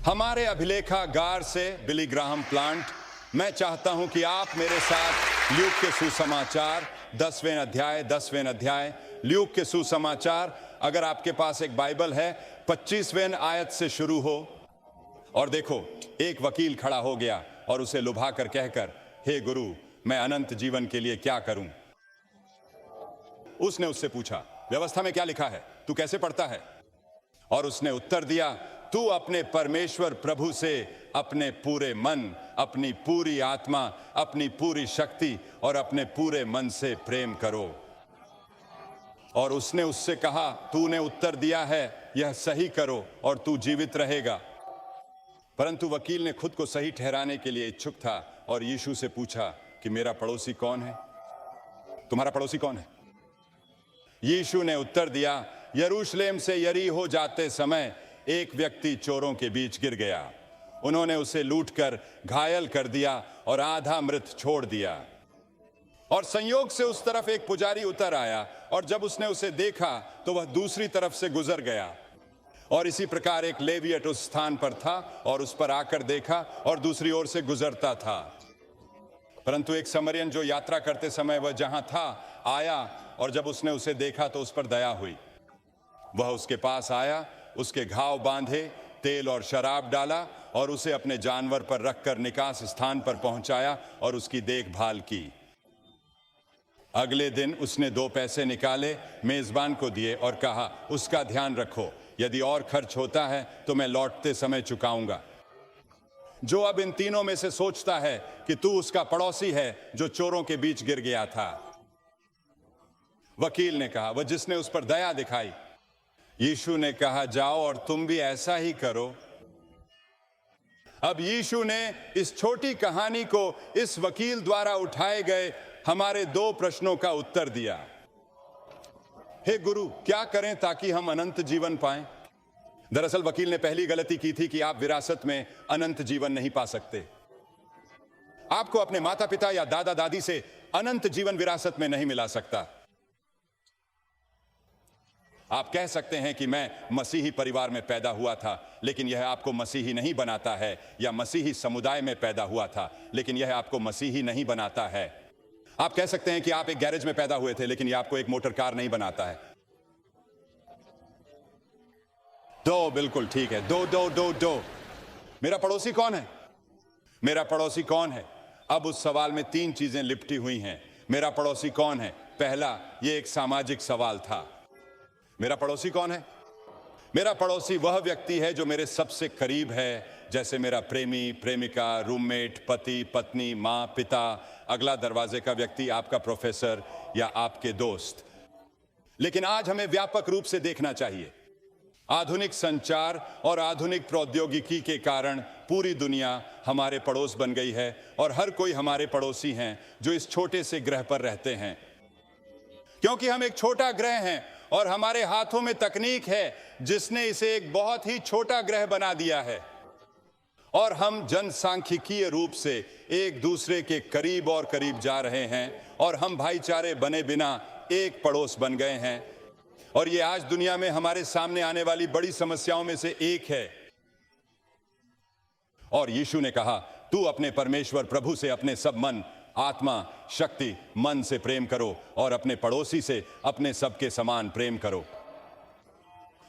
हमारे अभिलेखागार से बिली ग्राहम प्लांट, मैं चाहता हूं कि आप मेरे साथ ल्यूक के सुसमाचार 10वें अध्याय ल्यूक के सुसमाचार, अगर आपके पास एक बाइबल है, 25वें आयत से शुरू हो। और देखो, एक वकील खड़ा हो गया और उसे लुभा कर कहकर, हे गुरु, मैं अनंत जीवन के लिए क्या करूं? उसने उससे पूछा, व्यवस्था में क्या लिखा है, तू कैसे पढ़ता है? और उसने उत्तर दिया, तू अपने परमेश्वर प्रभु से अपने पूरे मन, अपनी पूरी आत्मा, अपनी पूरी शक्ति और अपने पूरे मन से प्रेम करो। और उसने उससे कहा, तूने उत्तर दिया है, यह सही करो और तू जीवित रहेगा। परंतु वकील ने खुद को सही ठहराने के लिए इच्छुक था और यीशु से पूछा कि मेरा पड़ोसी कौन है? तुम्हारा पड़ोसी कौन है? यीशु ने उत्तर दिया, यरूशलेम से यरीहो जाते समय एक व्यक्ति चोरों के बीच गिर गया। उन्होंने उसे लूटकर घायल कर दिया और आधा मृत छोड़ दिया। और संयोग से उस तरफ एक पुजारी उतर आया और जब उसने उसे देखा तो वह दूसरी तरफ से गुजर गया। और इसी प्रकार एक लेवियट उस स्थान पर था और उस पर आकर देखा और दूसरी ओर से गुजरता था। परंतु एक समरियन जो यात्रा करते समय वह जहां था आया और जब उसने उसे देखा तो उस पर दया हुई। वह उसके पास आया, उसके घाव बांधे, तेल और शराब डाला और उसे अपने जानवर पर रखकर निकास स्थान पर पहुंचाया और उसकी देखभाल की। अगले दिन उसने 2 पैसे निकाले, मेजबान को दिए और कहा, उसका ध्यान रखो, यदि और खर्च होता है तो मैं लौटते समय चुकाऊंगा। जो अब इन तीनों में से सोचता है कि तू उसका पड़ोसी है जो चोरों के बीच गिर गया था? वकील ने कहा, वह जिसने उस पर दया दिखाई। यीशु ने कहा, जाओ और तुम भी ऐसा ही करो। अब यीशु ने इस छोटी कहानी को इस वकील द्वारा उठाए गए हमारे 2 प्रश्नों का उत्तर दिया। हे गुरु, क्या करें ताकि हम अनंत जीवन पाएं? दरअसल वकील ने पहली गलती की थी कि आप विरासत में अनंत जीवन नहीं पा सकते। आपको अपने माता पिता या दादा दादी से अनंत जीवन विरासत में नहीं मिला सकता। आप कह सकते हैं कि मैं मसीही परिवार में पैदा हुआ था, लेकिन यह आपको मसीही नहीं बनाता है, या मसीही समुदाय में पैदा हुआ था, लेकिन यह आपको मसीही नहीं बनाता है। आप कह सकते हैं कि आप एक गैरेज में पैदा हुए थे, लेकिन यह आपको एक मोटर कार नहीं बनाता है। दो, बिल्कुल ठीक है, दो। मेरा पड़ोसी कौन है? मेरा पड़ोसी कौन है? अब उस सवाल में 3 चीजें लिपटी हुई हैं। मेरा पड़ोसी कौन है? पहला, यह एक सामाजिक सवाल था। मेरा पड़ोसी कौन है? मेरा पड़ोसी वह व्यक्ति है जो मेरे सबसे करीब है, जैसे मेरा प्रेमी, प्रेमिका, रूममेट, पति, पत्नी, माँ, पिता, अगला दरवाजे का व्यक्ति, आपका प्रोफेसर या आपके दोस्त। लेकिन आज हमें व्यापक रूप से देखना चाहिए। आधुनिक संचार और आधुनिक प्रौद्योगिकी के कारण पूरी दुनिया हमारे पड़ोस बन गई है और हर कोई हमारे पड़ोसी हैं जो इस छोटे से ग्रह पर रहते हैं। क्योंकि हम एक छोटा ग्रह हैं और हमारे हाथों में तकनीक है जिसने इसे एक बहुत ही छोटा ग्रह बना दिया है, और हम जनसांख्यिकीय रूप से एक दूसरे के करीब और करीब जा रहे हैं और हम भाईचारे बने बिना एक पड़ोस बन गए हैं। और ये आज दुनिया में हमारे सामने आने वाली बड़ी समस्याओं में से एक है। और यीशु ने कहा, तू अपने परमेश्वर प्रभु से अपने सब मन, आत्मा, शक्ति, मन से प्रेम करो और अपने पड़ोसी से अपने सब के समान प्रेम करो।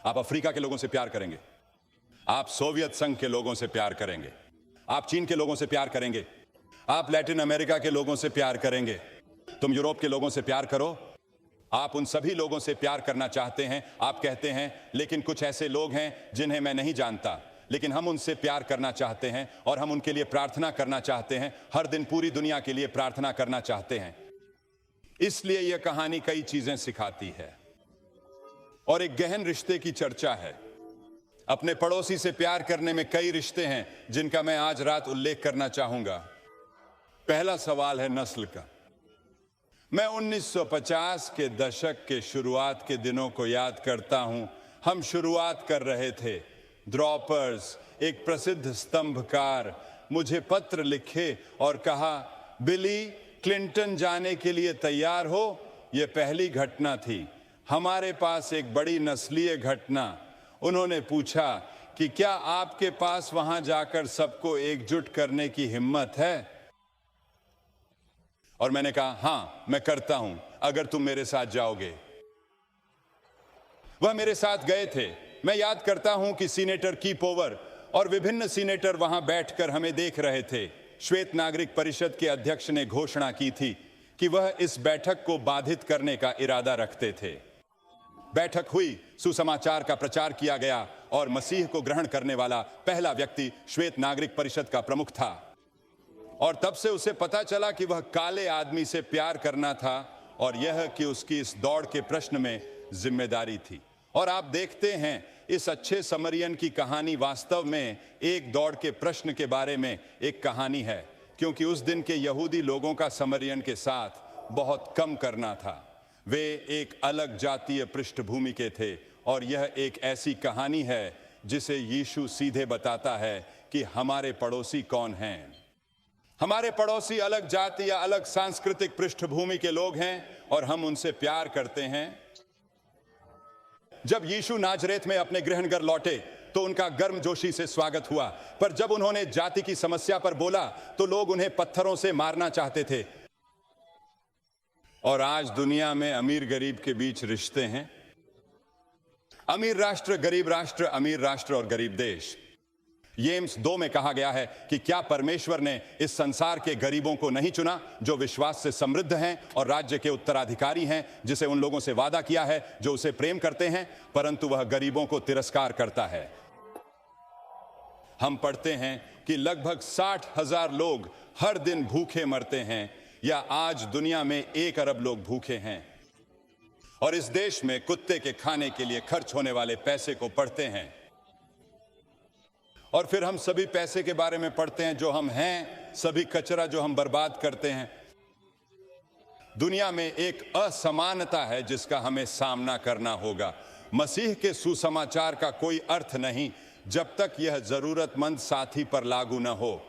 आप अफ्रीका के लोगों से प्यार करेंगे, आप सोवियत संघ के लोगों से प्यार करेंगे, आप चीन के लोगों से प्यार करेंगे, आप लैटिन अमेरिका के लोगों से प्यार करेंगे, तुम यूरोप के लोगों से प्यार करो। आप उन सभी लोगों से प्यार करना चाहते हैं। आप कहते हैं, लेकिन कुछ ऐसे लोग हैं जिन्हें मैं नहीं जानता, लेकिन हम उनसे प्यार करना चाहते हैं और हम उनके लिए प्रार्थना करना चाहते हैं। हर दिन पूरी दुनिया के लिए प्रार्थना करना चाहते हैं। इसलिए यह कहानी कई चीजें सिखाती है और एक गहन रिश्ते की चर्चा है। अपने पड़ोसी से प्यार करने में कई रिश्ते हैं जिनका मैं आज रात उल्लेख करना चाहूंगा। पहला सवाल है नस्ल का। मैं 1950 के दशक के शुरुआत के दिनों को याद करता हूं। हम शुरुआत कर रहे थे। ड्रॉपर्स, एक प्रसिद्ध स्तंभकार, मुझे पत्र लिखे और कहा, बिली, क्लिंटन जाने के लिए तैयार हो? यह पहली घटना थी। हमारे पास एक बड़ी नस्लीय घटना। उन्होंने पूछा, कि क्या आपके पास वहां जाकर सबको एकजुट करने की हिम्मत है? और मैंने कहा, हां मैं करता हूं, अगर तुम मेरे साथ जाओगे। वह मेरे साथ गए थे। मैं याद करता हूं कि सीनेटर कीपोवर और विभिन्न सीनेटर वहां बैठकर हमें देख रहे थे। श्वेत नागरिक परिषद के अध्यक्ष ने घोषणा की थी कि वह इस बैठक को बाधित करने का इरादा रखते थे। बैठक हुई, सुसमाचार का प्रचार किया गया और मसीह को ग्रहण करने वाला पहला व्यक्ति श्वेत नागरिक परिषद का प्रमुख था। और तब से उसे पता चला कि वह काले आदमी से प्यार करना था और यह कि उसकी इस दौड़ के प्रश्न में जिम्मेदारी थी। और आप देखते हैं, इस अच्छे समरियन की कहानी वास्तव में एक दौड़ के प्रश्न के बारे में एक कहानी है, क्योंकि उस दिन के यहूदी लोगों का समरियन के साथ बहुत कम करना था। वे एक अलग जातीय पृष्ठभूमि के थे और यह एक ऐसी कहानी है जिसे यीशु सीधे बताता है कि हमारे पड़ोसी कौन हैं। हमारे पड़ोसी अलग जाति या अलग सांस्कृतिक पृष्ठभूमि के लोग हैं और हम उनसे प्यार करते हैं। जब यीशु नाजरेत में अपने गृहनगर लौटे तो उनका गर्मजोशी से स्वागत हुआ, पर जब उन्होंने जाति की समस्या पर बोला तो लोग उन्हें पत्थरों से मारना चाहते थे। और आज दुनिया में अमीर गरीब के बीच रिश्ते हैं। अमीर राष्ट्र, गरीब राष्ट्र, अमीर राष्ट्र और गरीब देश। येम्स 2 में कहा गया है कि क्या परमेश्वर ने इस संसार के गरीबों को नहीं चुना जो विश्वास से समृद्ध हैं और राज्य के उत्तराधिकारी हैं, जिसे उन लोगों से वादा किया है जो उसे प्रेम करते हैं, परंतु वह गरीबों को तिरस्कार करता है। हम पढ़ते हैं कि लगभग 60,000 लोग हर दिन भूखे मरते हैं, या आज दुनिया में 1 अरब लोग भूखे हैं। और इस देश में कुत्ते के खाने के लिए खर्च होने वाले पैसे को पढ़ते हैं। और फिर हम सभी पैसे के बारे में पढ़ते हैं जो हम हैं, सभी कचरा जो हम बर्बाद करते हैं। दुनिया में एक असमानता है जिसका हमें सामना करना होगा। मसीह के सुसमाचार का कोई अर्थ नहीं जब तक यह जरूरतमंद साथी पर लागू न हो।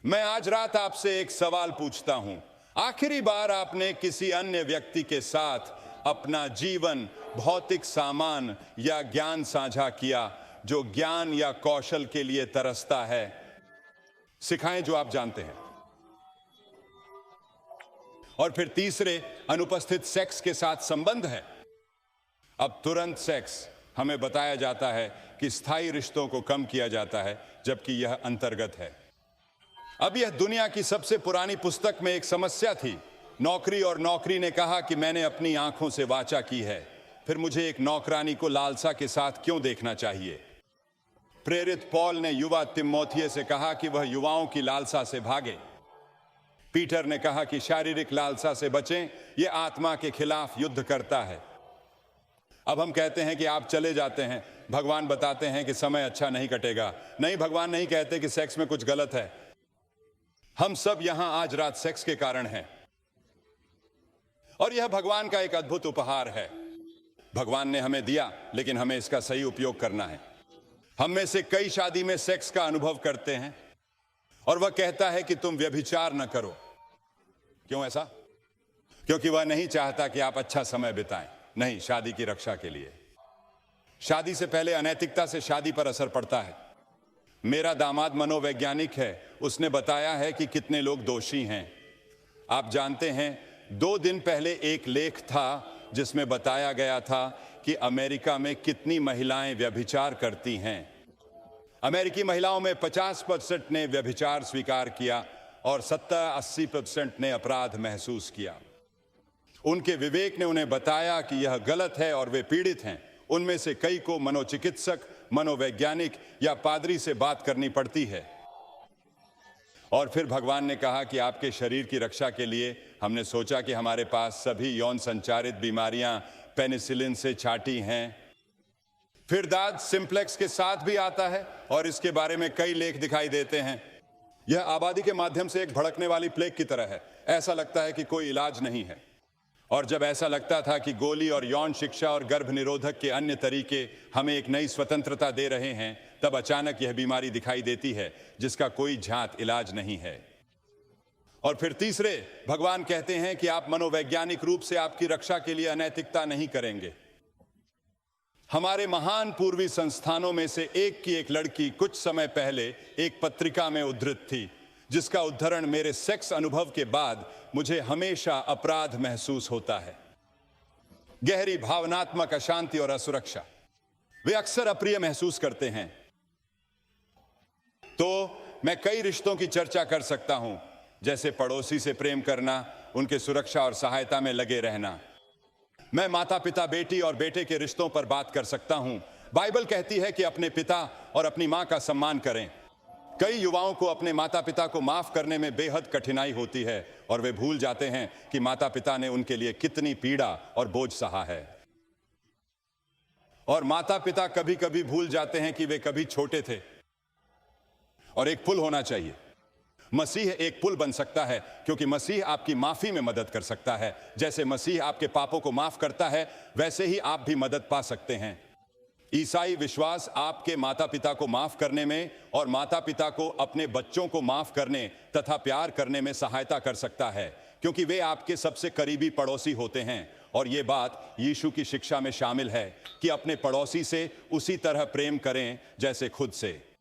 मैं आज रात आपसे एक सवाल पूछता हूं, आखिरी बार आपने किसी अन्य व्यक्ति के साथ अपना जीवन, भौतिक सामान या ज्ञान साझा किया जो ज्ञान या कौशल के लिए तरसता है? सिखाएं जो आप जानते हैं। और फिर तीसरे, अनुपस्थित सेक्स के साथ संबंध है। अब तुरंत सेक्स हमें बताया जाता है कि स्थायी रिश्तों को कम किया जाता है, जबकि यह अंतर्गत है। अब यह दुनिया की सबसे पुरानी पुस्तक में एक समस्या थी। नौकरी और नौकरी ने कहा कि मैंने अपनी आंखों से वाचा की है, फिर मुझे एक नौकरानी को लालसा के साथ क्यों देखना चाहिए? प्रेरित पौल ने युवा तिमोथियस से कहा कि वह युवाओं की लालसा से भागे। पीटर ने कहा कि शारीरिक लालसा से बचें, यह आत्मा के खिलाफ युद्ध करता है। अब हम कहते हैं कि आप चले जाते हैं, भगवान बताते हैं कि समय अच्छा नहीं कटेगा। नहीं, भगवान नहीं कहते कि सेक्स में कुछ गलत है। हम सब यहां आज रात सेक्स के कारण हैं, और यह भगवान का एक अद्भुत उपहार है। भगवान ने हमें दिया, लेकिन हमें इसका सही उपयोग करना है। हम में से कई शादी में सेक्स का अनुभव करते हैं और वह कहता है कि तुम व्यभिचार न करो। क्यों ऐसा? क्योंकि वह नहीं चाहता कि आप अच्छा समय बिताएं। नहीं, शादी की रक्षा के लिए। शादी से पहले अनैतिकता से शादी पर असर पड़ता है। मेरा दामाद मनोवैज्ञानिक है, उसने बताया है कि कितने लोग दोषी हैं। आप जानते हैं, 2 दिन पहले एक लेख था जिसमें बताया गया था कि अमेरिका में कितनी महिलाएं व्यभिचार करती हैं। अमेरिकी महिलाओं में 50% ने व्यभिचार स्वीकार किया और 70-80% ने अपराध महसूस किया। उनके विवेक ने उन्हें बताया कि यह गलत है और वे पीड़ित हैं। उनमें से कई को मनोचिकित्सक, मनोवैज्ञानिक या पादरी से बात करनी पड़ती है। और फिर भगवान ने कहा कि आपके शरीर की रक्षा के लिए हमने सोचा कि हमारे पास सभी यौन संचारित बीमारियां पेनिसिलिन से छाटी हैं। फिर दाद सिंप्लेक्स के साथ भी आता है और इसके बारे में कई लेख दिखाई देते हैं। यह आबादी के माध्यम से एक भड़कने वाली प्लेग की तरह है। ऐसा लगता है कि कोई इलाज नहीं है। और जब ऐसा लगता था कि गोली और यौन शिक्षा और गर्भ निरोधक के अन्य तरीके हमें एक नई स्वतंत्रता दे रहे हैं, तब अचानक यह बीमारी दिखाई देती है जिसका कोई झांत इलाज नहीं है। और फिर तीसरे, भगवान कहते हैं कि आप मनोवैज्ञानिक रूप से आपकी रक्षा के लिए अनैतिकता नहीं करेंगे। हमारे महान पूर्वी संस्थानों में से एक की एक लड़की कुछ समय पहले एक पत्रिका में उद्धृत थी, जिसका उद्धरण मेरे सेक्स अनुभव के बाद मुझे हमेशा अपराध महसूस होता है। गहरी भावनात्मक अशांति और असुरक्षा। वे अक्सर अप्रिय महसूस करते हैं। तो मैं कई रिश्तों की चर्चा कर सकता हूं, जैसे पड़ोसी से प्रेम करना, उनके सुरक्षा और सहायता में लगे रहना। मैं माता पिता, बेटी और बेटे के रिश्तों पर बात कर सकता हूं। बाइबल कहती है कि अपने पिता और अपनी मां का सम्मान करें। कई युवाओं को अपने माता पिता को माफ करने में बेहद कठिनाई होती है और वे भूल जाते हैं कि माता पिता ने उनके लिए कितनी पीड़ा और बोझ सहा है। और माता पिता कभी कभी भूल जाते हैं कि वे कभी छोटे थे। और एक पुल होना चाहिए। मसीह एक पुल बन सकता है, क्योंकि मसीह आपकी माफी में मदद कर सकता है। जैसे मसीह आपके पापों को माफ करता है, वैसे ही आप भी मदद पा सकते हैं। ईसाई विश्वास आपके माता पिता को माफ करने में और माता पिता को अपने बच्चों को माफ करने तथा प्यार करने में सहायता कर सकता है, क्योंकि वे आपके सबसे करीबी पड़ोसी होते हैं। और ये बात यीशु की शिक्षा में शामिल है कि अपने पड़ोसी से उसी तरह प्रेम करें जैसे खुद से।